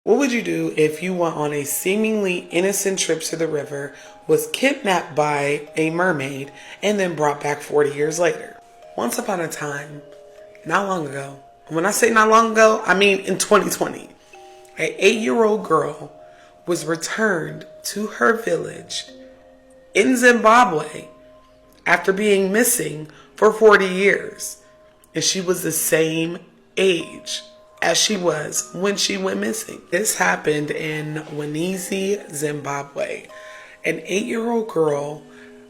What would you do if you went on a seemingly innocent trip to the river, was kidnapped by a mermaid, and then brought back 40 years later? Once upon a time, not long ago, when I say not long ago, I mean in 2020, an 8-year-old girl was returned to her village in Zimbabwe after being missing for 40 years. And she was the same age as she was when she went missing. This happened in Winizi, Zimbabwe. An 8-year-old girl,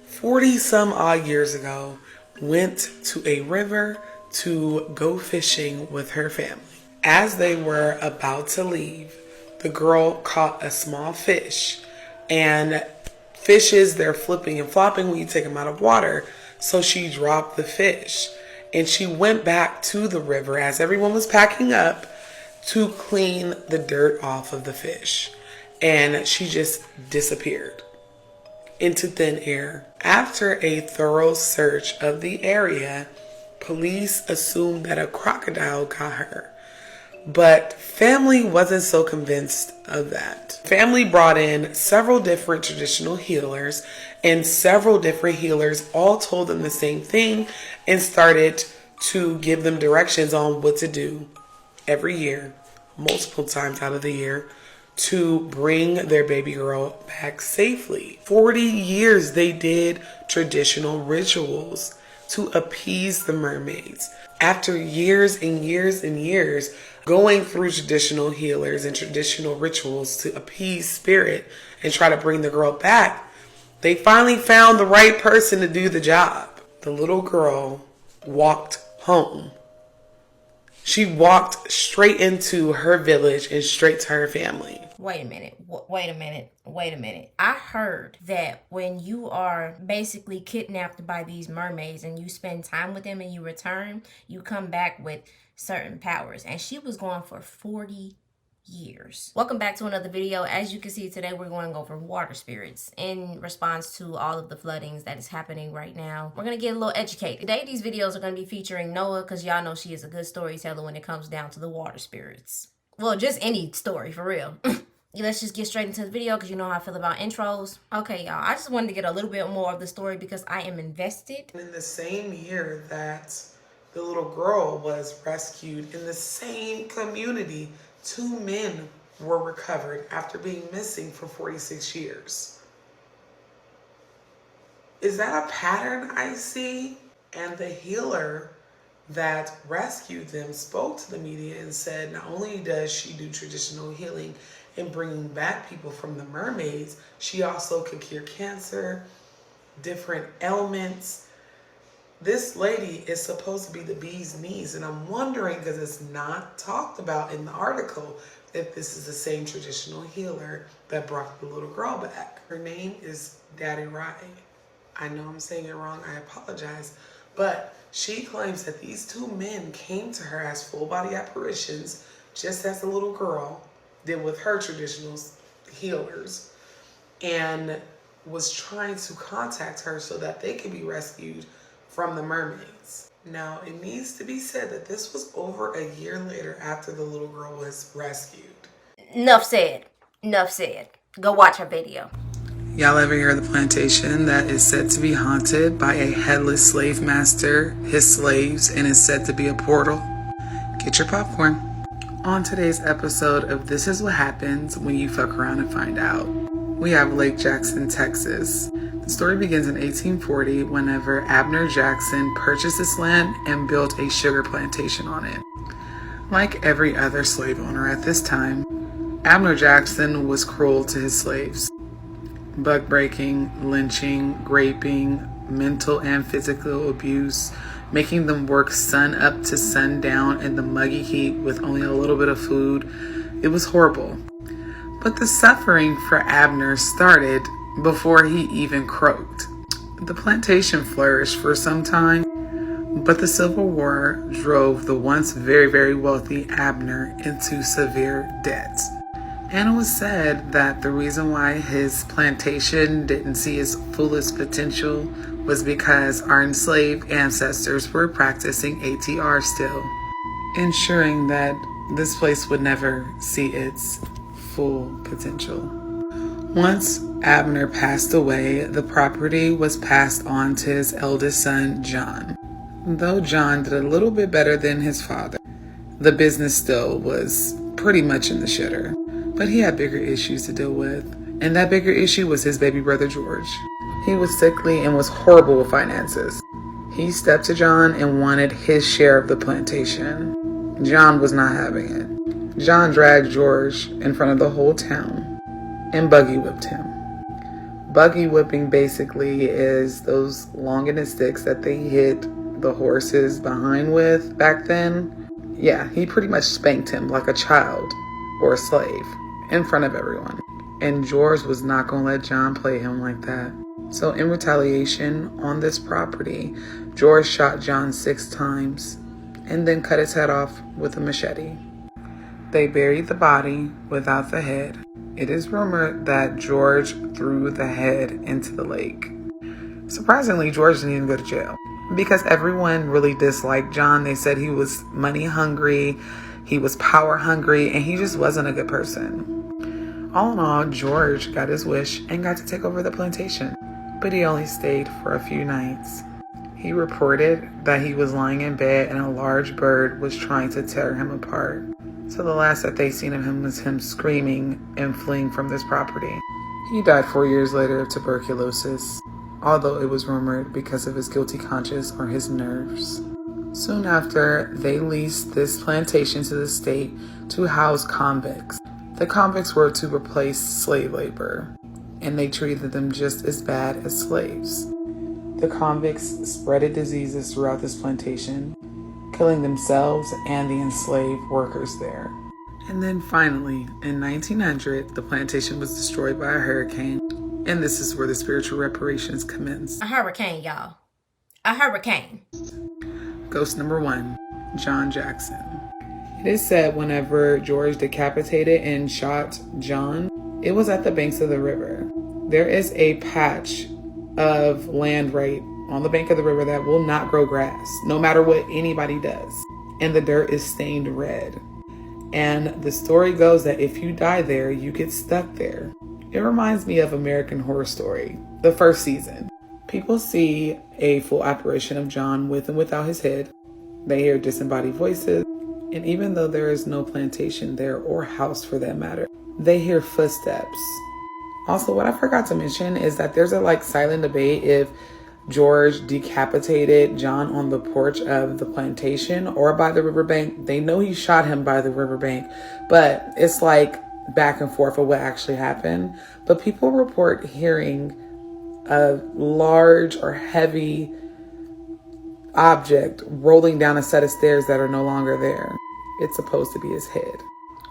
40 some odd years ago, went to a river to go fishing with her family. As they were about to leave, the girl caught a small fish, and fishes, they're flipping and flopping when you take them out of water. So she dropped the fish and she went back to the river as everyone was packing up to clean the dirt off of the fish. And she just disappeared into thin air. After a thorough search of the area, police assumed that a crocodile got her. But family wasn't so convinced of that. Family brought in several different traditional healers, and several different healers all told them the same thing and started to give them directions on what to do every year, multiple times out of the year, to bring their baby girl back safely. 40 years they did traditional rituals to appease the mermaids. After years and years and years going through traditional healers and traditional rituals to appease spirit and try to bring the girl back, they finally found the right person to do the job. The little girl walked home. She walked straight into her village and straight to her family. Wait a minute. I heard that when you are basically kidnapped by these mermaids and you spend time with them and you return, you come back with certain powers. And she was gone for 40 years. Welcome back to another video. As you can see today, we're going over water spirits in response to all of the floodings that is happening right now. We're going to get a little educated. Today, these videos are going to be featuring Noah because y'all know she is a good storyteller when it comes down to the water spirits. Well, just any story, for real. Let's just get straight into the video because you know how I feel about intros. Okay, y'all, I just wanted to get a little bit more of the story because I am invested. In the same year that the little girl was rescued, in the same community, 2 men were recovered after being missing for 46 years. Is that a pattern I see? And the healer that rescued them spoke to the media and said not only does she do traditional healing and bringing back people from the mermaids, she also could cure cancer, different ailments. This lady is supposed to be the bee's knees, and I'm wondering, because it's not talked about in the article, if this is the same traditional healer that brought the little girl back. Her name is Daddy Rai. I know I'm saying it wrong, I apologize, but she claims that these 2 men came to her as full body apparitions, just as the little girl did with her traditional healers, and was trying to contact her so that they could be rescued from the mermaids. Now, it needs to be said that this was over a year later after the little girl was rescued. Enough said. Go watch her video. Y'all ever hear of the plantation that is said to be haunted by a headless slave master, his slaves, and is said to be a portal? Get your popcorn. On today's episode of This Is What Happens When You Fuck Around and Find Out, we have Lake Jackson, Texas. The story begins in 1840 whenever Abner Jackson purchased this land and built a sugar plantation on it. Like every other slave owner at this time, Abner Jackson was cruel to his slaves. Bug breaking, lynching, raping, mental and physical abuse, making them work sun up to sundown in the muggy heat with only a little bit of food. It was horrible. But the suffering for Abner started before he even croaked. The plantation flourished for some time, but the Civil War drove the once very, very wealthy Abner into severe debt. And it was said that the reason why his plantation didn't see his fullest potential was because our enslaved ancestors were practicing ATR still, ensuring that this place would never see its full potential. Once Abner passed away, the property was passed on to his eldest son, John. Though John did a little bit better than his father, the business still was pretty much in the shitter. But he had bigger issues to deal with, and that bigger issue was his baby brother, George. He was sickly and was horrible with finances. He stepped to John and wanted his share of the plantation. John was not having it. John dragged George in front of the whole town and buggy whipped him. Buggy whipping basically is those long-ended sticks that they hit the horses behind with back then. Yeah, he pretty much spanked him like a child or a slave in front of everyone. And George was not going to let John play him like that. So in retaliation on this property, George shot John 6 times and then cut his head off with a machete. They buried the body without the head. It is rumored that George threw the head into the lake. Surprisingly, George didn't even go to jail because everyone really disliked John. They said he was money hungry, he was power hungry, and he just wasn't a good person. All in all, George got his wish and got to take over the plantation, but he only stayed for a few nights. He reported that he was lying in bed and a large bird was trying to tear him apart. So the last that they seen of him was him screaming and fleeing from this property. He died 4 years later of tuberculosis, although it was rumored because of his guilty conscience or his nerves. Soon after, they leased this plantation to the state to house convicts. The convicts were to replace slave labor, and they treated them just as bad as slaves. The convicts spreaded diseases throughout this plantation, killing themselves and the enslaved workers there. And then finally, in 1900, the plantation was destroyed by a hurricane, and this is where the spiritual reparations commenced. A hurricane, y'all. A hurricane. Ghost number 1, John Jackson. It is said whenever George decapitated and shot John, it was at the banks of the river. There is a patch of land right on the bank of the river that will not grow grass, no matter what anybody does. And the dirt is stained red. And the story goes that if you die there, you get stuck there. It reminds me of American Horror Story, the first season. People see a full apparition of John with and without his head. They hear disembodied voices. And even though there is no plantation there or house for that matter, they hear footsteps. Also, what I forgot to mention is that there's a silent debate if George decapitated John on the porch of the plantation or by the riverbank. They know he shot him by the riverbank, but it's back and forth of what actually happened. But people report hearing a large or heavy object rolling down a set of stairs that are no longer there. It's supposed to be his head.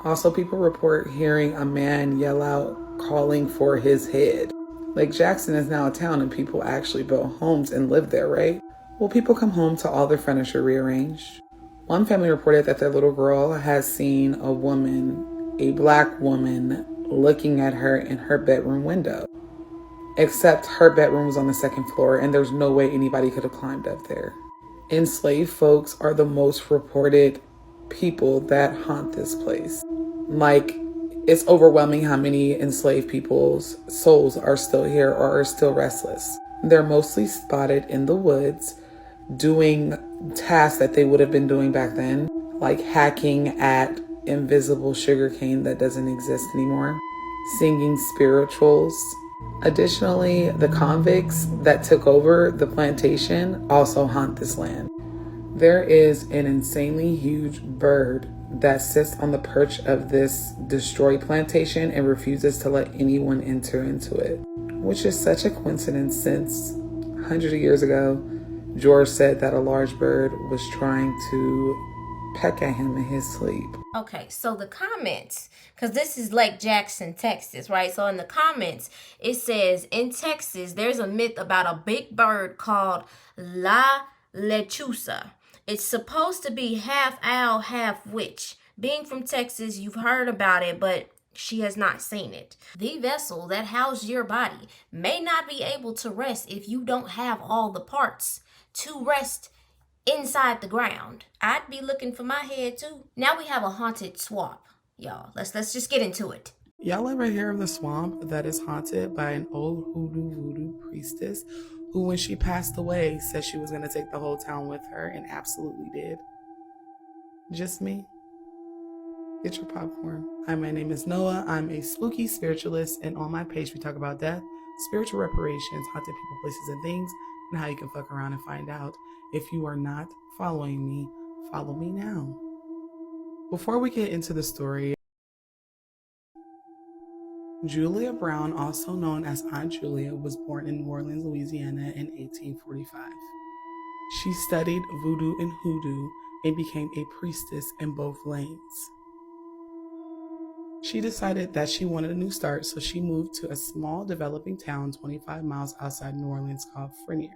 Also, people report hearing a man yell out, calling for his head. Lake Jackson is now a town and people actually built homes and live there, right? Well, people come home to all their furniture rearranged. One family reported that their little girl has seen a woman, a black woman, looking at her in her bedroom window. Except her bedroom was on the 2nd floor and there's no way anybody could have climbed up there. Enslaved folks are the most reported people that haunt this place. It's overwhelming how many enslaved people's souls are still here or are still restless. They're mostly spotted in the woods doing tasks that they would have been doing back then, like hacking at invisible sugarcane that doesn't exist anymore, singing spirituals. Additionally, the convicts that took over the plantation also haunt this land. There is an insanely huge bird that sits on the perch of this destroyed plantation and refuses to let anyone enter into it, which is such a coincidence since hundreds of years ago, George said that a large bird was trying to peck at him in his sleep. Okay, so the comments, because this is Lake Jackson, Texas, right? So in the comments, it says, in Texas, there's a myth about a big bird called La Lechuza. It's supposed to be half owl, half witch. Being from Texas, you've heard about it, but she has not seen it. The vessel that houses your body may not be able to rest if you don't have all the parts to rest inside the ground. I'd be looking for my head too. Now we have a haunted swap, y'all. Let's just get into it. Y'all ever hear of the swamp that is haunted by an old hoodoo voodoo priestess who, when she passed away, said she was going to take the whole town with her and absolutely did? Just me? Get your popcorn. Hi, my name is Noah. I'm a spooky spiritualist, and on my page we talk about death, spiritual reparations, haunted people, places, and things, and how you can fuck around and find out. If you are not following me, follow me now. Before we get into the story, Julia Brown, also known as Aunt Julia, was born in New Orleans, Louisiana in 1845. She studied voodoo and hoodoo and became a priestess in both lanes. She decided that she wanted a new start, so she moved to a small developing town 25 miles outside New Orleans called Frenier.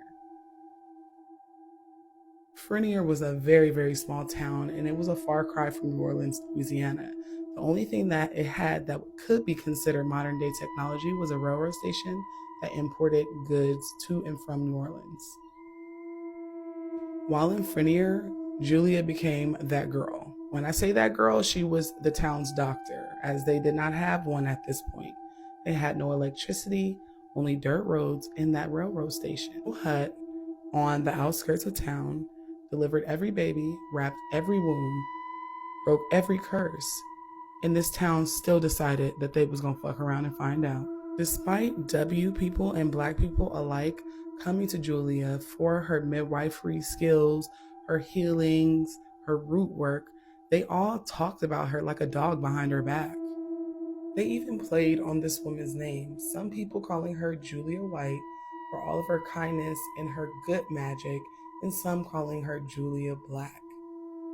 Frenier was a very, very small town, and it was a far cry from New Orleans, Louisiana. The only thing that it had that could be considered modern day technology was a railroad station that imported goods to and from New Orleans. While in Frenier, Julia became that girl. When I say that girl, she was the town's doctor, as they did not have one at this point. They had no electricity, only dirt roads, and that railroad station. A hut on the outskirts of town delivered every baby, wrapped every womb, broke every curse, and this town still decided that they was gonna fuck around and find out. Despite W people and black people alike coming to Julia for her midwifery skills, her healings, her root work, they all talked about her like a dog behind her back. They even played on this woman's name, some people calling her Julia White for all of her kindness and her good magic, and some calling her Julia Black.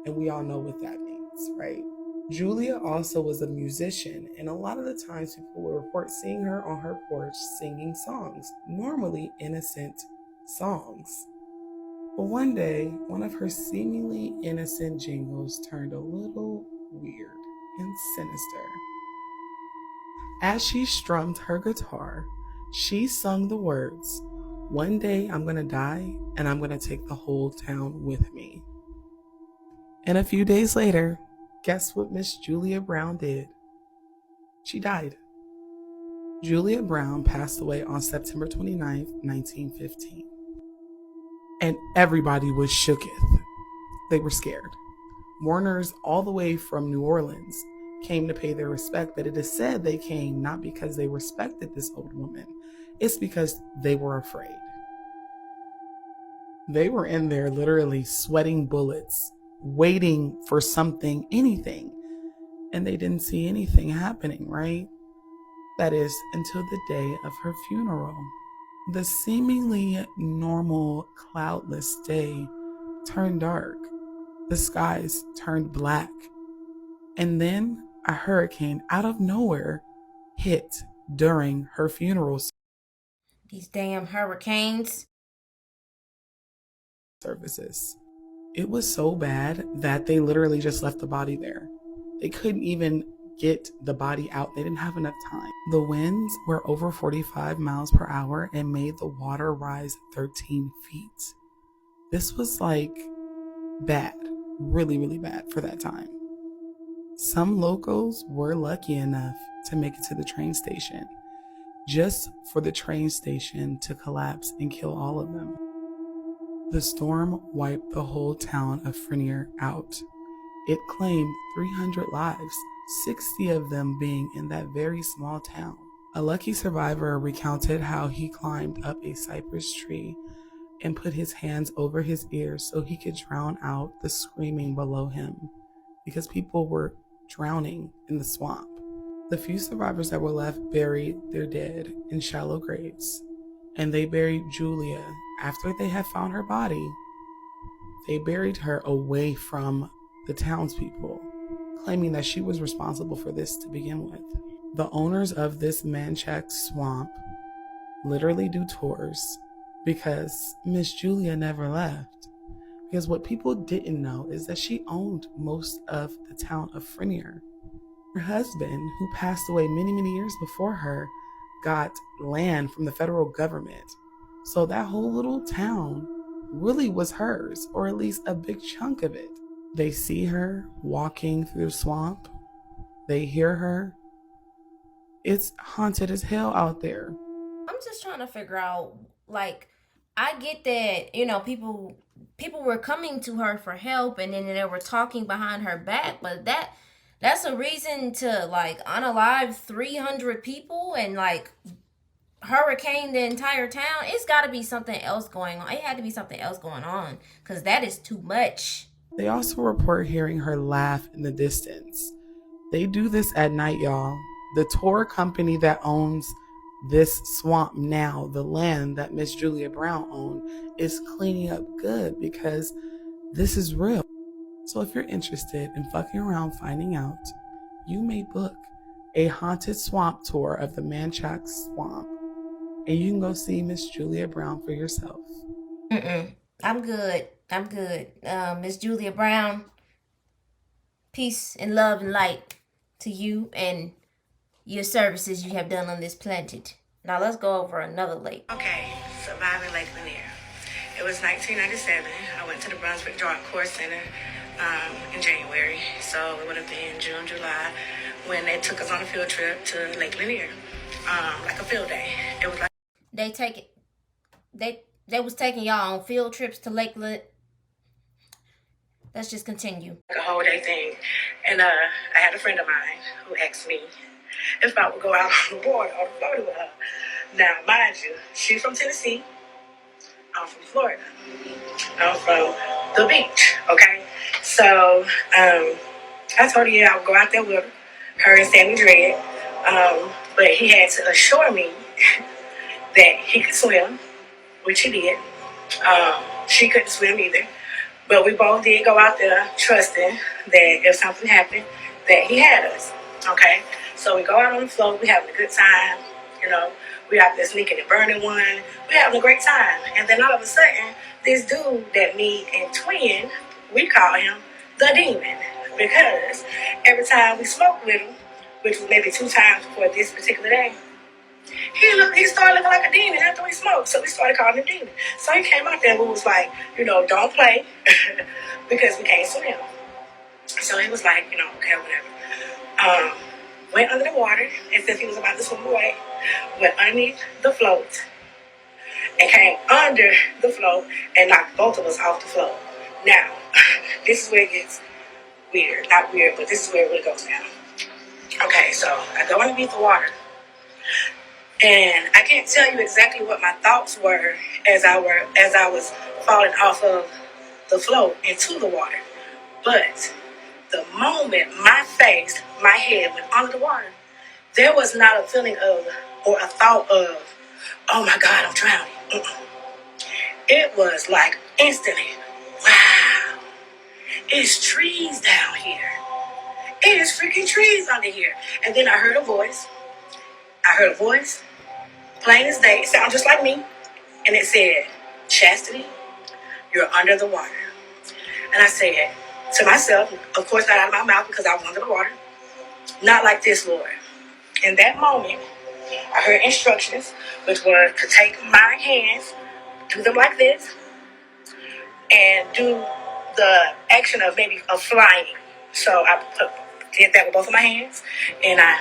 And we all know what that means, right? Julia also was a musician, and a lot of the times people will report seeing her on her porch singing songs, normally innocent songs. But one day, one of her seemingly innocent jingles turned a little weird and sinister. As she strummed her guitar, she sung the words, "One day I'm gonna die, and I'm gonna take the whole town with me." And a few days later, guess what Miss Julia Brown did? She died. Julia Brown passed away on September 29th, 1915. And everybody was shooketh. They were scared. Mourners all the way from New Orleans came to pay their respect, but it is said they came not because they respected this old woman. It's because they were afraid. They were in there literally sweating bullets, waiting for something, anything, and they didn't see anything happening, right? That is, until the day of her funeral. The seemingly normal, cloudless day turned dark. The skies turned black. And then a hurricane out of nowhere hit during her funeral These damn hurricanes. services. It was so bad that they literally just left the body there. They couldn't even get the body out. They didn't have enough time. The winds were over 45 miles per hour and made the water rise 13 feet. This was like bad, really, really bad for that time. Some locals were lucky enough to make it to the train station, just for the train station to collapse and kill all of them. The storm wiped the whole town of Frenier out. It claimed 300 lives, 60 of them being in that very small town. A lucky survivor recounted how he climbed up a cypress tree and put his hands over his ears so he could drown out the screaming below him, because people were drowning in the swamp. The few survivors that were left buried their dead in shallow graves, and they buried Julia. After they had found her body, they buried her away from the townspeople, claiming that she was responsible for this to begin with. The owners of this Manchac swamp literally do tours because Miss Julia never left. Because what people didn't know is that she owned most of the town of Frenier. Her husband, who passed away many, many years before her, got land from the federal government. So that whole little town really was hers, or at least a big chunk of it. They see her walking through the swamp. They hear her. It's haunted as hell out there. I'm just trying to figure out, like, I get that, you know, people were coming to her for help, and then they were talking behind her back, but that's a reason to like unalive 300 people and like hurricane the entire town. It's got to be something else going on. It had to be something else going on, because that is too much. They also report hearing her laugh in the distance. They do this at night, y'all. The tour company that owns this swamp now, the land that Miss Julia Brown owned, is cleaning up good because this is real. So if you're interested in fucking around finding out, you may book a haunted swamp tour of the Manchac Swamp, and you can go see Miss Julia Brown for yourself. I'm good. Miss Julia Brown, peace and love and light to you and your services you have done on this planet. Now let's go over another lake. Okay, surviving Lake Lanier. It was 1997. I went to the Brunswick Drop Course Center in January. So it would have been June, July, when they took us on a field trip to Lake Lanier, like a field day. It was like they was taking y'all on field trips to Lake Lanier. Let's just continue. a whole day thing. And I had a friend of mine who asked me if I would go out on the water or the boat with her. Now, mind you, she's from Tennessee. I'm from Florida. I'm from the beach, okay? So I told her, yeah, I would go out there with her and Sammy Dredd. But he had to assure me that he could swim, which he did. She couldn't swim either. But we both did go out there trusting that if something happened, that he had us, okay? So we go out on the float. We having a good time, you know. We out there sneaking and burning one. We having a great time. And then all of a sudden, this dude that me and Twin, we call him the demon. Because every time we smoked with him, which was maybe 2 times before this particular day, he started looking like a demon after we smoked. So we started calling him demon. So he came out there and we was like, you know, don't play because we can't swim. So he was like, you know, okay, whatever. Went under the water, and since he was about to swim away, went underneath the float and came under the float and knocked both of us off the float. Now, this is where it gets weird. Not weird, but this is where it really goes down. Okay, so I go underneath the water, and I can't tell you exactly what my thoughts were as I was falling off of the float into the water, but the moment my face, my head went under the water, there was not a feeling of or a thought of, oh my God, I'm drowning. It was like instantly, wow, it's trees down here. It is freaking trees under here. And then I heard a voice. Plain as day. It sounded just like me. And it said, Chastity, you're under the water. And I said to myself, of course not out of my mouth because I was under the water, not like this, Lord. In that moment, I heard instructions, which was to take my hands, do them like this, and do the action of maybe of flying. So I did that with both of my hands, and I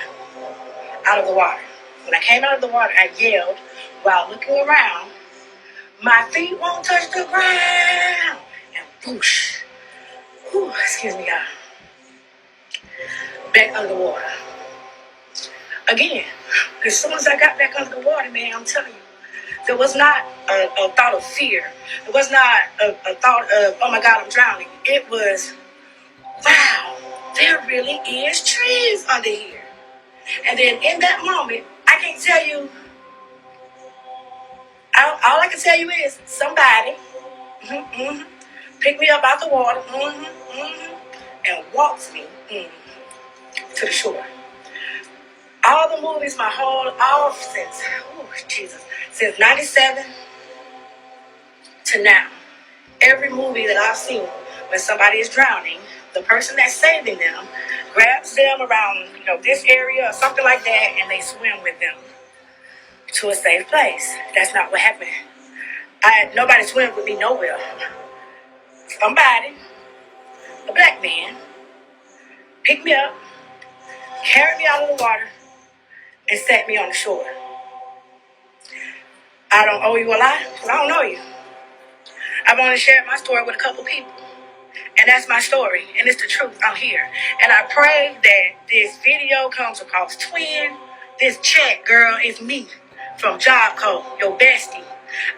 out of the water. When I came out of the water, I yelled while looking around, my feet won't touch the ground, and whoosh. Whew, excuse me, y'all. Back under the water. Again, as soon as I got back under the water, man, I'm telling you, there was not a thought of fear. It was not a thought of, oh my God, I'm drowning. It was, wow, there really is trees under here. And then in that moment, I can't tell you, all I can tell you is somebody picked me up out the water and walked me to the shore. All the movies, since 97 to now, every movie that I've seen when somebody is drowning, the person that's saving them grabs them around, this area or something like that, and they swim with them to a safe place. That's not what happened. Nobody swam with me nowhere. Somebody, a black man, picked me up, carried me out of the water, and sat me on the shore. I don't owe you a lot because I don't know you. I've only shared my story with a couple people. And that's my story. And it's the truth. I'm here. And I pray that this video comes across twin. This chat girl is me from Job Code, your bestie.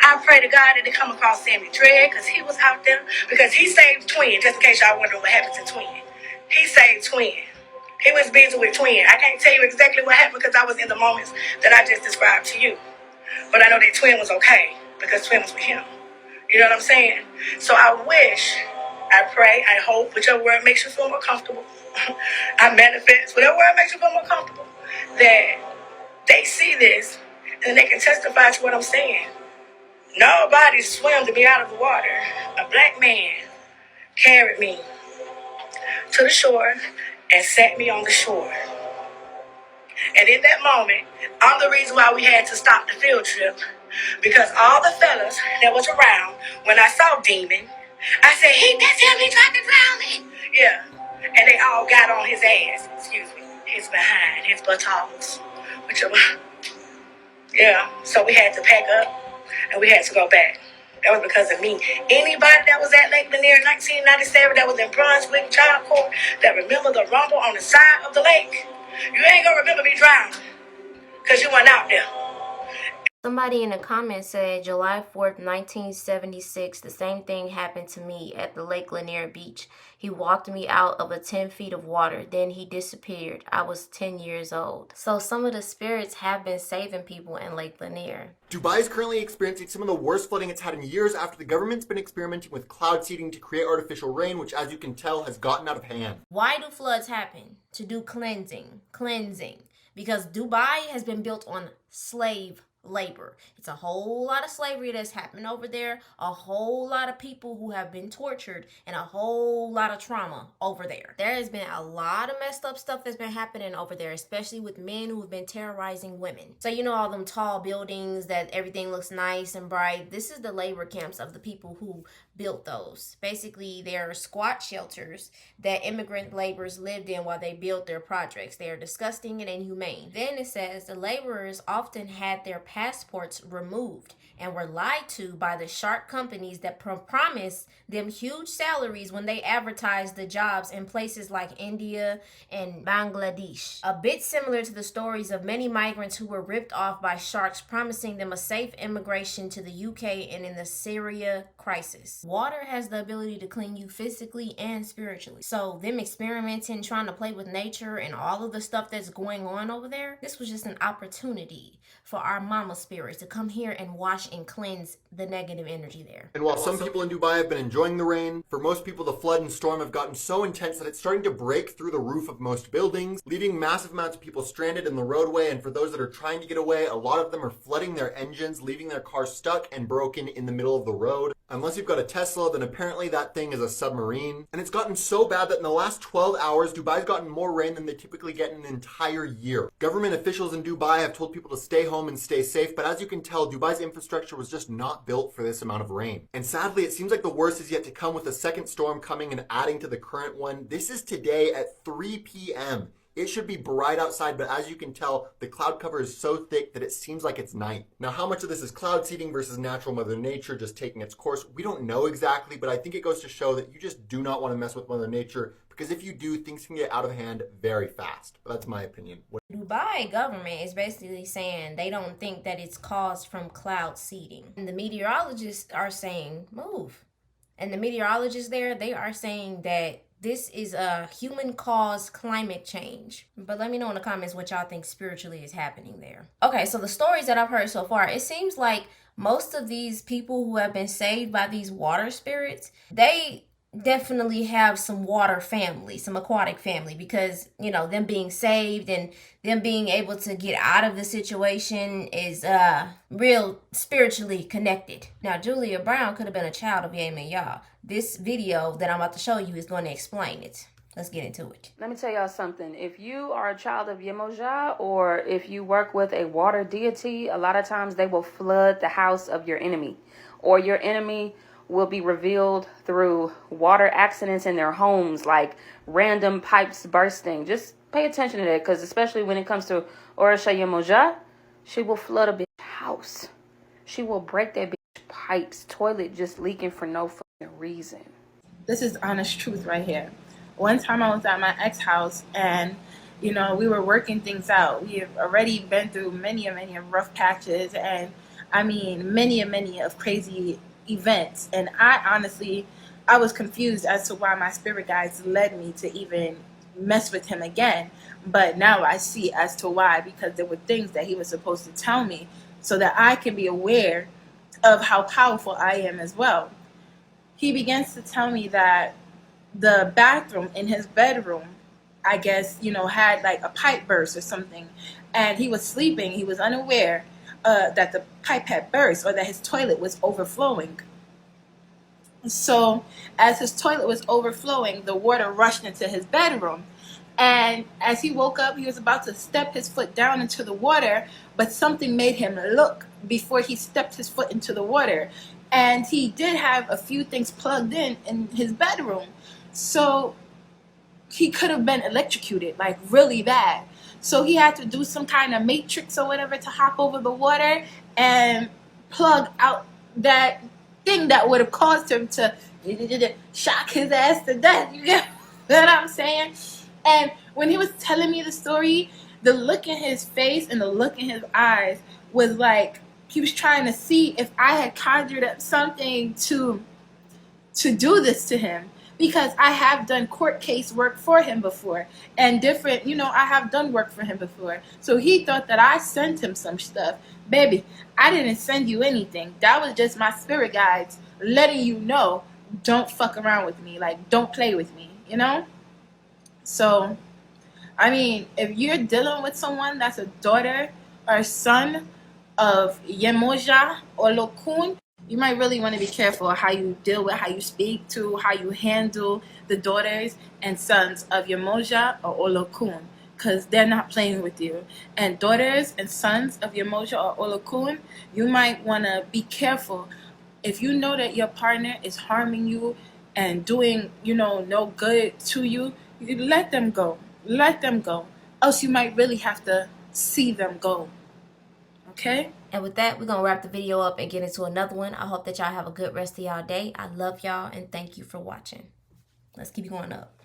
I pray to God that it come across Sammy Dredd because he was out there. Because he saved twin, just in case y'all wonder what happened to twin. He saved twin. He was busy with twin. I can't tell you exactly what happened because I was in the moments that I just described to you. But I know that twin was okay because twin was with him. You know what I'm saying? So I wish, I pray, I hope, whichever word makes you feel more comfortable. I manifest, whatever word makes you feel more comfortable, that they see this and they can testify to what I'm saying. Nobody swam me out of the water. A black man carried me to the shore and sat me on the shore. And in that moment, I'm the reason why we had to stop the field trip. Because all the fellas that was around, when I saw Demon, I said, that's him, he tried to drown me. Yeah. And they all got on his ass, his behind, his buttocks. Yeah. So we had to pack up and we had to go back. That was because of me. Anybody that was at Lake Lanier in 1997 that was in Brunswick Child Court that remember the rumble on the side of the lake, you ain't gonna remember me drowning because you went out there. Somebody in the comments said July 4th, 1976, the same thing happened to me at the Lake Lanier beach. He walked me out of 10 feet of water. Then he disappeared. I was 10 years old. So some of the spirits have been saving people in Lake Lanier. Dubai is currently experiencing some of the worst flooding it's had in years after the government's been experimenting with cloud seeding to create artificial rain, which, as you can tell, has gotten out of hand. Why do floods happen? To do cleansing. Because Dubai has been built on slave labor. It's a whole lot of slavery that's happened over there, a whole lot of people who have been tortured, and a whole lot of trauma over there. There has been a lot of messed up stuff that's been happening over there, especially with men who have been terrorizing women. So you know all them tall buildings that everything looks nice and bright. This is the labor camps of the people who built those. Basically, they're squat shelters that immigrant laborers lived in while they built their projects. They are disgusting and inhumane. Then it says the laborers often had their passports removed and were lied to by the shark companies that promised them huge salaries when they advertised the jobs in places like India and Bangladesh. A bit similar to the stories of many migrants who were ripped off by sharks promising them a safe immigration to the UK and in the Syria crisis. Water has the ability to clean you physically and spiritually. So them experimenting, trying to play with nature and all of the stuff that's going on over there, this was just an opportunity for our mama spirits to come here and wash and cleanse the negative energy there. And while some people in Dubai have been enjoying the rain, for most people the flood and storm have gotten so intense that it's starting to break through the roof of most buildings, leaving massive amounts of people stranded in the roadway. And for those that are trying to get away, a lot of them are flooding their engines, leaving their cars stuck and broken in the middle of the road. Unless you've got a Tesla, then apparently that thing is a submarine. And it's gotten so bad that in the last 12 hours, Dubai's gotten more rain than they typically get in an entire year. Government officials in Dubai have told people to stay home and stay safe, but as you can tell, Dubai's infrastructure was just not built for this amount of rain. And sadly, it seems like the worst is yet to come, with a second storm coming and adding to the current one. This is today at 3 p.m. It should be bright outside, but as you can tell, the cloud cover is so thick that it seems like it's night. Now, how much of this is cloud seeding versus natural Mother Nature just taking its course? We don't know exactly, but I think it goes to show that you just do not want to mess with Mother Nature, because if you do, things can get out of hand very fast. But that's my opinion. Dubai government is basically saying they don't think that it's caused from cloud seeding. And the meteorologists are saying, move. And the meteorologists there, they are saying that this is a human-caused climate change. But let me know in the comments what y'all think spiritually is happening there. Okay, so the stories that I've heard so far, it seems like most of these people who have been saved by these water spirits, they definitely have some water family, some aquatic family, because, you know, them being saved and them being able to get out of the situation is real spiritually connected. Now, Julia Brown could have been a child of Yam and Yah. This video that I'm about to show you is going to explain it. Let's get into it. Let me tell y'all something. If you are a child of Yemoja, or if you work with a water deity, a lot of times they will flood the house of your enemy, or your enemy will be revealed through water accidents in their homes, like random pipes bursting. Just Pay attention to that, because especially when it comes to Orisha Yemoja, she will flood a bitch house. She will break that bitch pipes, toilet just leaking for no fucking reason. This is honest truth right here. One time I was at my ex house and, you know, we were working things out. We have already been through many of rough patches and, I mean, many of crazy events. And I was confused as to why my spirit guides led me to even mess with him again. But now I see as to why, because there were things that he was supposed to tell me so that I can be aware of how powerful I am as well. He begins to tell me that the bathroom in his bedroom, I guess, you know, had like a pipe burst or something. And he was sleeping. He was unaware that the pipe had burst or that his toilet was overflowing. So as his toilet was overflowing, the water rushed into his bedroom. And as he woke up, he was about to step his foot down into the water, but something made him look before he stepped his foot into the water. And he did have a few things plugged in his bedroom. So he could have been electrocuted, like really bad. So he had to do some kind of matrix or whatever to hop over the water and plug out that thing that would have caused him to shock his ass to death. You get what I'm saying? And when he was telling me the story, the look in his face and the look in his eyes was like he was trying to see if I had conjured up something to do this to him. Because I have done court case work for him before. And different, you know, I have done work for him before. So he thought that I sent him some stuff. Baby, I didn't send you anything. That was just my spirit guides letting you know, don't fuck around with me. Like, don't play with me, you know? So, I mean, if you're dealing with someone that's a daughter or son of Yemoja or Lokun, you might really want to be careful how you deal with, how you speak to, how you handle the daughters and sons of Yemoja or Olokun, because they're not playing with you. And daughters and sons of Yemoja or Olokun, you might want to be careful. If you know that your partner is harming you and doing, you know, no good to you, you let them go. Let them go. Else you might really have to see them go. Okay? And with that, we're going to wrap the video up and get into another one. I hope that y'all have a good rest of y'all day. I love y'all and thank you for watching. Let's keep going up.